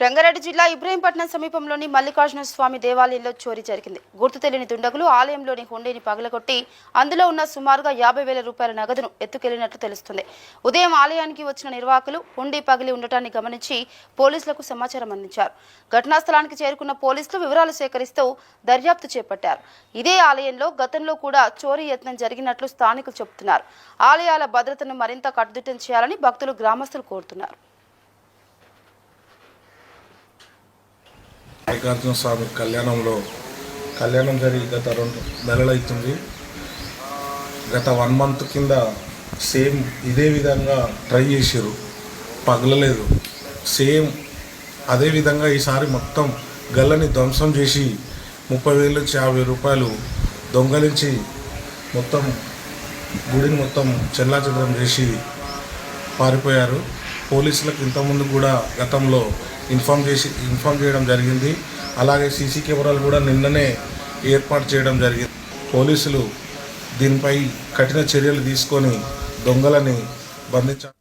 రంగారెడ్డి జిల్లా ఇబ్రహీంపట్నం సమీపంలోని మల్లికార్జున స్వామి దేవాలయంలో చోరీ జరిగింది. గుర్తు తెలియని దుండగులు ఆలయంలోని హుండీని పగలగొట్టి అందులో ఉన్న సుమారుగా 50,000 రూపాయల నగదును ఎత్తుకెళ్లినట్లు తెలుస్తుంది. ఉదయం ఆలయానికి వచ్చిన నిర్వాహకులు హుండీ పగిలి ఉండటాన్ని గమనించి పోలీసులకు సమాచారం అందించారు. ఘటనా స్థలానికి చేరుకున్న పోలీసులు వివరాలు సేకరిస్తూ దర్యాప్తు చేపట్టారు. ఇదే ఆలయంలో గతంలో కూడా చోరీ యత్నం జరిగినట్లు స్థానికులు చెబుతున్నారు. ఆలయాల భద్రతను మరింత కట్టుదిట్టం చేయాలని భక్తులు గ్రామస్తులు కోరుతున్నారు. మల్లికార్జున స్వామి కళ్యాణం జరిగి గత 2 నెలలు అవుతుంది. గత 1 మంత్ కింద సేమ్ ఇదే విధంగా ట్రై చేసారు, పగలలేదు. సేమ్ అదే విధంగా ఈసారి మొత్తం గల్లని ధ్వంసం చేసి 30,000 నుంచి 50,000 రూపాయలు దొంగలించి మొత్తం గుడిని మొత్తం చెల్లాచెదరం చేసి పారిపోయారు. పోలీసులకు ఇంతకుముందు కూడా గతంలో ఇన్ఫామ్ చేయడం జరిగింది. అలాగే సీసీ కెమెరాలు కూడా నిన్ననే ఏర్పాటు చేయడం జరిగింది. పోలీసులు దీనిపై కఠిన చర్యలు తీసుకొని దొంగలని బంధించారు.